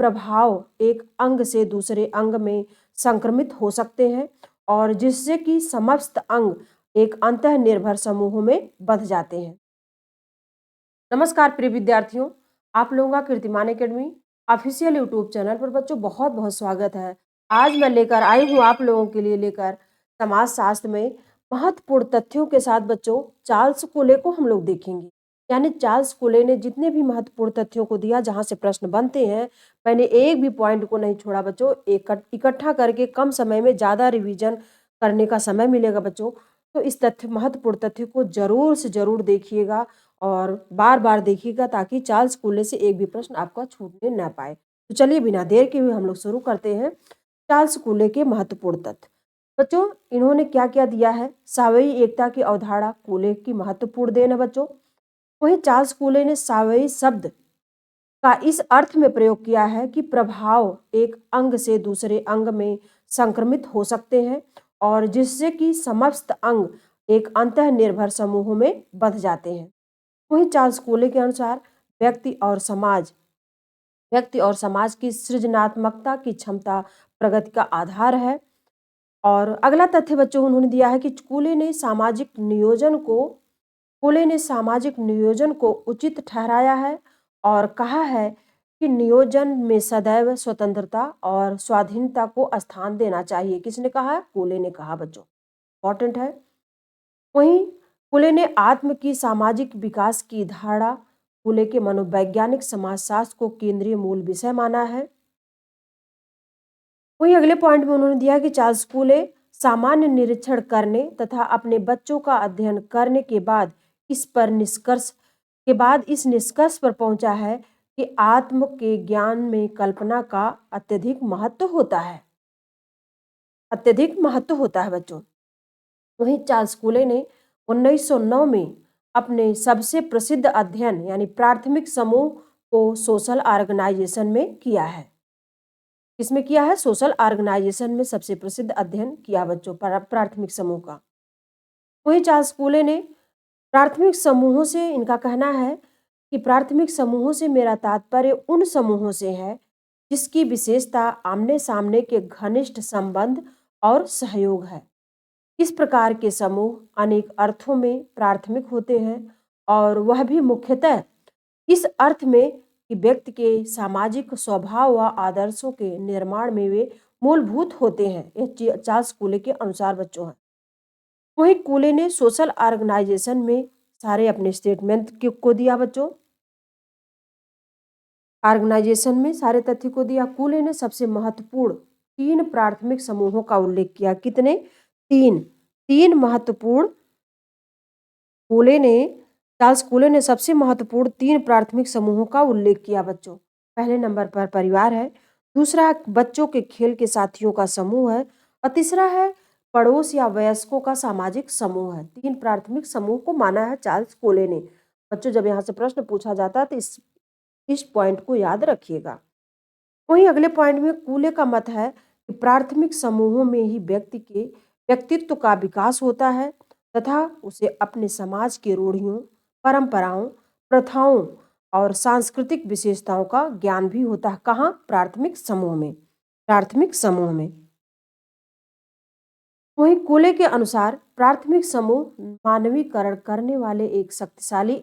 प्रभाव एक अंग से दूसरे अंग में संक्रमित हो सकते हैं और जिससे कि समस्त अंग एक अंतःनिर्भर समूह में बंध जाते हैं। नमस्कार प्रिय विद्यार्थियों, आप लोगों का कीर्तिमान एकेडमी ऑफिशियल यूट्यूब चैनल पर बच्चों बहुत बहुत स्वागत है। आज मैं लेकर आई हूँ आप लोगों के लिए लेकर समाज शास्त्र में महत्वपूर्ण तथ्यों के साथ बच्चों चार्ल्स कोले को हम लोग देखेंगे। यानी चार्ल्स कोले ने जितने भी महत्वपूर्ण तथ्यों को दिया जहाँ से प्रश्न बनते हैं, मैंने एक भी पॉइंट को नहीं छोड़ा बच्चों। इकट्ठा करके कम समय में ज़्यादा रिवीजन करने का समय मिलेगा बच्चों। तो इस महत्वपूर्ण तथ्य को जरूर से जरूर देखिएगा और बार बार देखिएगा ताकि चार्ल्स कोले से एक भी प्रश्न आपका छूटने ना पाए। तो चलिए बिना देर के हुए हम लोग शुरू करते हैं चार्ल्स कोले के महत्वपूर्ण तथ्य। बच्चों, इन्होंने क्या क्या दिया है? सावयवी एकता की अवधारणा कोले की महत्वपूर्ण देन है बच्चों। वहीं चार्ल्स कोले ने सावयवी शब्द का इस अर्थ में प्रयोग किया है कि प्रभाव एक अंग से दूसरे अंग में संक्रमित हो सकते हैं और जिससे कि समस्त अंग एक अंतःनिर्भर समूह में बंध जाते हैं। वहीं चार्ल्स कोले के अनुसार व्यक्ति और समाज की सृजनात्मकता की क्षमता प्रगति का आधार है। और अगला तथ्य बच्चों उन्होंने दिया है कि कोले ने सामाजिक नियोजन को उचित ठहराया है और कहा है कि नियोजन में सदैव स्वतंत्रता और स्वाधीनता को स्थान देना चाहिए। किसने कहा? कोले ने कहा बच्चों, इंपॉर्टेंट है। वहीं फुले ने आत्म की सामाजिक विकास की धारणा फुले के मनोवैज्ञानिक समाजशास्त्र को केंद्रीय मूल विषय माना है। वहीं अगले पॉइंट में उन्होंने दिया कि चार्ल्स फुले सामान्य निरीक्षण करने तथा अपने बच्चों का अध्ययन करने के बाद इस निष्कर्ष पर पहुंचा है कि आत्म के ज्ञान में कल्पना का अत्यधिक महत्व होता है बच्चों। वहीं चार्ल्स कोले ने 1909 में अपने सबसे प्रसिद्ध अध्ययन यानी प्राथमिक समूह को सोशल ऑर्गेनाइजेशन में किया है। किसमें किया है? सोशल ऑर्गेनाइजेशन में सबसे प्रसिद्ध अध्ययन किया बच्चों प्राथमिक समूह का। वहीं चार्ल्स कोले ने प्राथमिक समूहों से, इनका कहना है कि प्राथमिक समूहों से मेरा तात्पर्य उन समूहों से है जिसकी विशेषता आमने सामने के घनिष्ठ संबंध और सहयोग है। इस प्रकार के समूह अनेक अर्थों में प्राथमिक होते हैं और वह भी मुख्यतः इस अर्थ में कि व्यक्ति के सामाजिक स्वभाव व आदर्शों के निर्माण में वे मूलभूत होते हैं। यह चार्ल्स कोले के अनुसार बच्चों है। वहीं कोले ने सोशल ऑर्गेनाइजेशन में सारे अपने स्टेटमेंट को दिया बच्चों। ऑर्गेनाइजेशन में सारे तथ्य को दिया। कोले ने सबसे महत्वपूर्ण 3 प्राथमिक समूहों का उल्लेख किया। कितने? 3 महत्वपूर्ण चार्ल्स कोले ने सबसे महत्वपूर्ण 3 प्राथमिक समूहों का उल्लेख किया बच्चों। पहले नंबर पर परिवार है, दूसरा बच्चों के खेल के साथियों का समूह है और तीसरा है पड़ोस या वयस्कों का सामाजिक समूह है। 3 प्राथमिक समूह को माना है चार्ल्स कोले ने। बच्चों, जब यहाँ से प्रश्न पूछा जाता है तो इस पॉइंट को याद रखिएगा। वहीं अगले पॉइंट में कोले का मत है कि प्राथमिक समूहों में ही व्यक्ति के व्यक्तित्व का विकास होता है तथा उसे अपने समाज के रूढ़ियों, परंपराओं, प्रथाओं और सांस्कृतिक विशेषताओं का ज्ञान भी होता है। कहाँ? प्राथमिक समूह में। वहीं कोले के अनुसार प्राथमिक समूह मानवीकरण करने वाले एक शक्तिशाली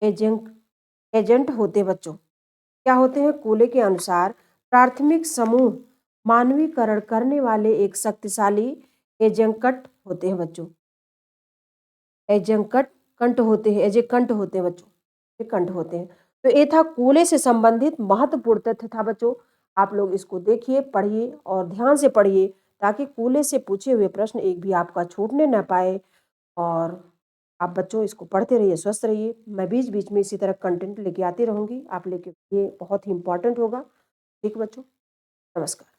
एजेंट होते बच्चों। क्या होते हैं? कोले के अनुसार प्राथमिक समूह मानवीकरण करने वाले एक शक्तिशाली एजेंट होते हैं बच्चों। कंठ होते हैं बच्चों। ये कंठ होते हैं। तो ये था कोले से संबंधित महत्वपूर्ण तथ्य था बच्चों। आप लोग इसको देखिए, पढ़िए और ध्यान से पढ़िए ताकि कोले से पूछे हुए प्रश्न एक भी आपका छूटने न पाए। और आप बच्चों इसको पढ़ते रहिए, स्वस्थ रहिए। मैं बीच बीच में इसी तरह कंटेंट लेके आती रहूँगी, आप लेके, ये बहुत ही इंपॉर्टेंट होगा। ठीक बच्चों, नमस्कार।